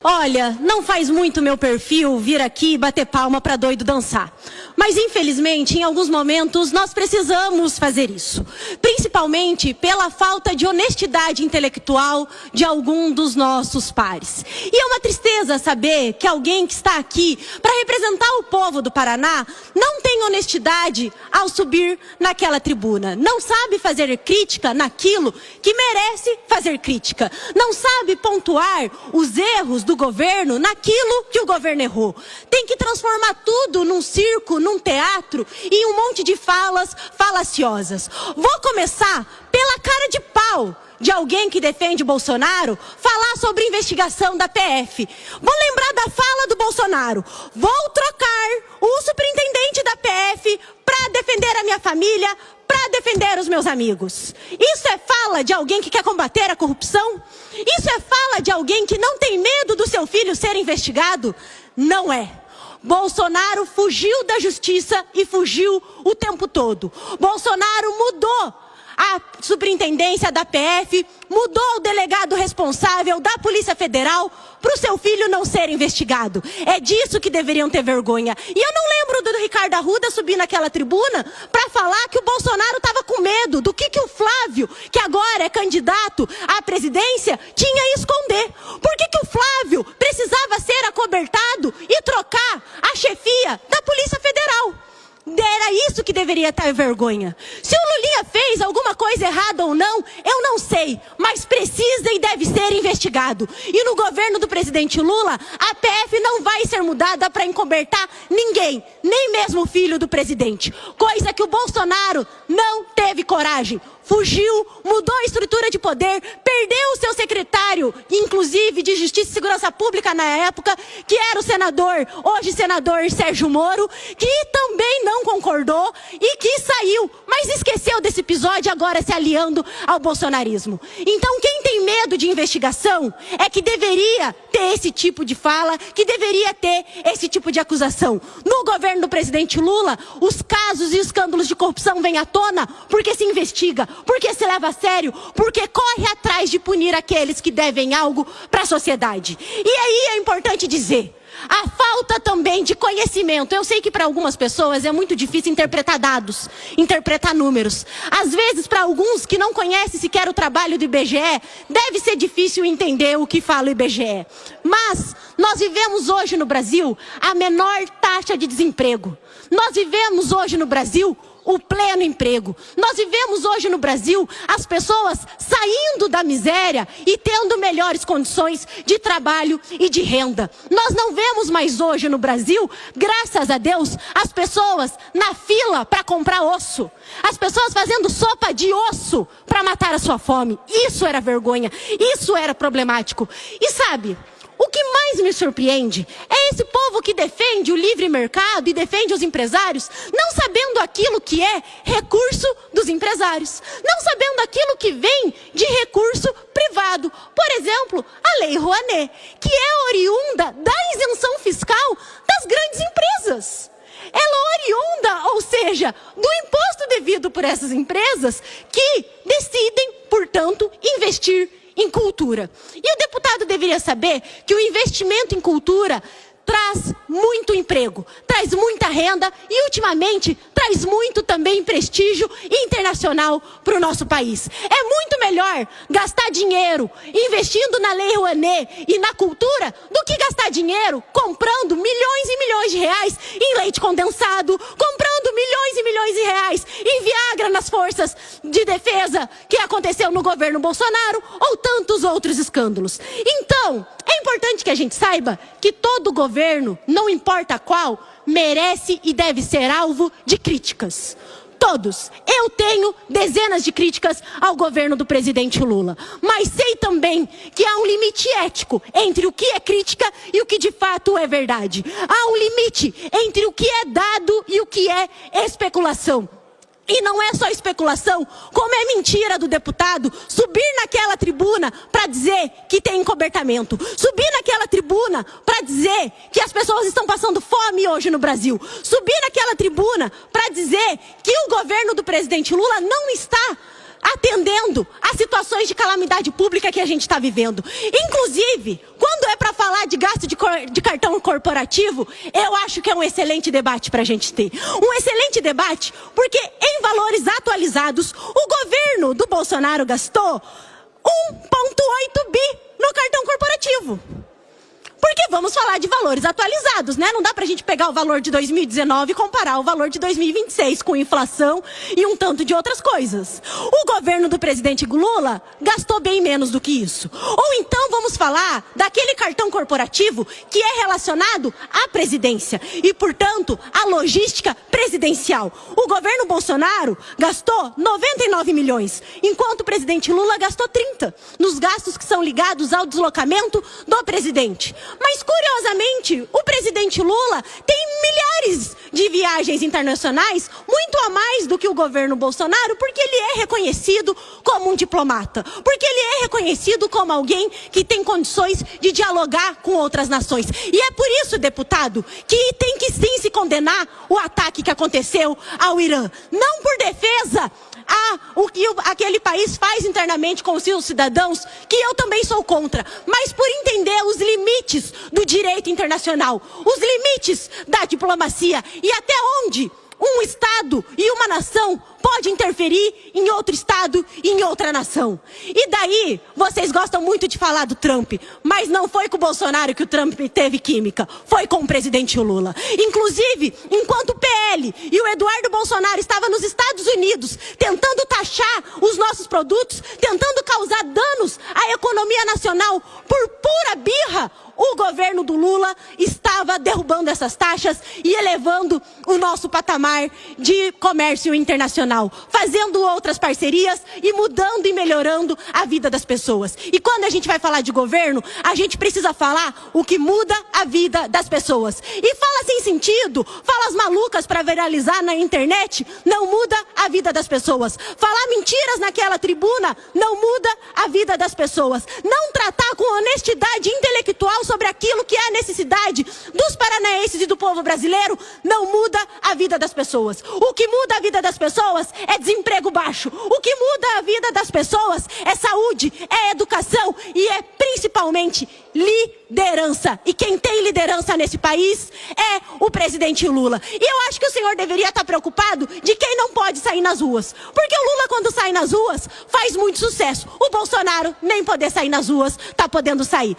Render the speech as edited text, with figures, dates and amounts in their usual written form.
Olha, não faz muito meu perfil vir aqui bater palma para doido dançar. Mas infelizmente, em alguns momentos, nós precisamos fazer isso. Principalmente pela falta de honestidade intelectual de algum dos nossos pares. E é uma tristeza saber que alguém que está aqui para representar o povo do Paraná não tem honestidade ao subir naquela tribuna. Não sabe fazer crítica naquilo que merece fazer crítica. Não sabe pontuar os erros do governo naquilo que o governo errou. Tem que transformar tudo num circo, num teatro e em um monte de falas falaciosas. Vou começar pela cara de pau de alguém que defende Bolsonaro falar sobre investigação da PF. Vou lembrar da fala do Bolsonaro. Vou trocar o superintendente da PF para defender a minha família, para defender os meus amigos. Isso é fala de alguém que quer combater a corrupção? Isso é fala de alguém que não tem medo do seu filho ser investigado? Não é. Bolsonaro fugiu da justiça e fugiu o tempo todo. Bolsonaro mudou a superintendência da PF, mudou o delegado responsável da Polícia Federal para o seu filho não ser investigado. É disso que deveriam ter vergonha. E eu não lembro do Ricardo Arruda subir naquela tribuna para falar que o Bolsonaro estava com medo do que o Flávio, que agora é candidato à presidência, tinha a esconder. Por que o Flávio precisava ser acobertado e trocar a chefia da Polícia Federal? Era isso que deveria ter vergonha. Se o Lulinha fez alguma coisa errada ou não, eu não sei, mas precisa e deve ser investigado. E no governo do presidente Lula, a PF não vai ser mudada para encobertar ninguém, nem mesmo o filho do presidente. Coisa que o Bolsonaro não teve coragem. Fugiu, mudou a estrutura de poder, perdeu o seu secretário, inclusive de Justiça e Segurança Pública na época, que era o senador, hoje senador Sérgio Moro, que também não concordou e que saiu, mas esqueceu desse episódio agora se aliando ao bolsonarismo. Então quem tem medo de investigação é que deveria ter esse tipo de fala, que deveria ter esse tipo de acusação. No governo do presidente Lula, os casos e escândalos de corrupção vêm à tona porque se investiga, porque se leva a sério, porque corre atrás de punir aqueles que devem algo para a sociedade. E aí é importante dizer, a falta também de conhecimento. Eu sei que para algumas pessoas é muito difícil interpretar dados, interpretar números. Às vezes, para alguns que não conhecem sequer o trabalho do IBGE, deve ser difícil entender o que fala o IBGE. Mas nós vivemos hoje no Brasil a menor taxa de desemprego. Nós vivemos hoje no Brasil o pleno emprego. Nós vivemos hoje no Brasil as pessoas saindo da miséria e tendo melhores condições de trabalho e de renda. Nós não vemos mais hoje no Brasil, graças a Deus, as pessoas na fila para comprar osso. As pessoas fazendo sopa de osso para matar a sua fome. Isso era vergonha, isso era problemático. E sabe, o que mais me surpreende é esse povo que defende o livre mercado e defende os empresários, não sabendo aquilo que é recurso dos empresários, não sabendo aquilo que vem de recurso privado. Por exemplo, a Lei Rouanet, que é oriunda da isenção fiscal das grandes empresas. Ela é oriunda, ou seja, do imposto devido por essas empresas que decidem, portanto, investir em cultura. E o deputado deveria saber que o investimento em cultura traz muito emprego, traz muita renda e, ultimamente, traz muito também prestígio internacional para o nosso país. É muito melhor gastar dinheiro investindo na Lei Rouanet e na cultura do que gastar dinheiro comprando milhões e milhões de reais em leite condensado, comprando milhões e milhões de reais em Viagra nas forças de defesa que aconteceu no governo Bolsonaro ou tantos outros escândalos. Então, é importante que a gente saiba que todo governo, não importa qual, merece e deve ser alvo de críticas. Todos. Eu tenho dezenas de críticas ao governo do presidente Lula. Mas sei também que há um limite ético entre o que é crítica e o que de fato é verdade. Há um limite entre o que é dado e o que é especulação. E não é só especulação, como é mentira do deputado subir naquela tribuna para dizer que tem encobertamento. Subir naquela tribuna para dizer que as pessoas estão passando fome hoje no Brasil. Subir naquela tribuna para dizer que o governo do presidente Lula não está atendendo às situações de calamidade pública que a gente está vivendo. Inclusive, quando é para falar de gasto de cartão corporativo, eu acho que é um excelente debate para a gente ter. Um excelente debate porque, em valores atualizados, o governo do Bolsonaro gastou 1,8 bi no cartão corporativo. Porque vamos falar de valores atualizados, né? Não dá pra gente pegar o valor de 2019 e comparar o valor de 2026 com inflação e um tanto de outras coisas. O governo do presidente Lula gastou bem menos do que isso. Ou então vamos falar daquele cartão corporativo que é relacionado à presidência e, portanto, à logística presidencial. O governo Bolsonaro gastou 99 milhões, enquanto o presidente Lula gastou 30 nos gastos que são ligados ao deslocamento do presidente. Mas, curiosamente, o presidente Lula tem milhares de viagens internacionais, muito a mais do que o governo Bolsonaro, porque ele é reconhecido como um diplomata, porque ele é reconhecido como alguém que tem condições de dialogar com outras nações. E é por isso, deputado, que tem que sim se condenar o ataque que aconteceu ao Irã. Não por defesa o que aquele país faz internamente com os seus cidadãos, que eu também sou contra, mas por entender os limites do direito internacional, os limites da diplomacia e até onde um Estado e uma nação pode interferir em outro Estado e em outra nação. E daí, vocês gostam muito de falar do Trump, mas não foi com o Bolsonaro que o Trump teve química, foi com o presidente Lula. Inclusive, enquanto o PL e o Eduardo Bolsonaro estavam nos Estados Unidos tentando taxar os nossos produtos, tentando causar danos à economia nacional por pura birra, o governo do Lula estava derrubando essas taxas e elevando o nosso patamar de comércio internacional, fazendo outras parcerias e mudando e melhorando a vida das pessoas. E quando a gente vai falar de governo, a gente precisa falar o que muda a vida das pessoas. E fala sem sentido, falas malucas para viralizar na internet, não muda a vida das pessoas. Falar mentiras naquela tribuna não muda a vida das pessoas. Não tratar com honestidade intelectual sobre aquilo que é a necessidade dos paranaenses e do povo brasileiro não muda a vida das pessoas. O que muda a vida das pessoas é desemprego baixo. O que muda a vida das pessoas é saúde, é educação e é principalmente liderança. E quem tem liderança nesse país é o presidente Lula. E eu acho que o senhor deveria estar preocupado de quem não pode sair nas ruas. Porque o Lula, quando sai nas ruas, faz muito sucesso. O Bolsonaro, nem poder sair nas ruas, está podendo sair.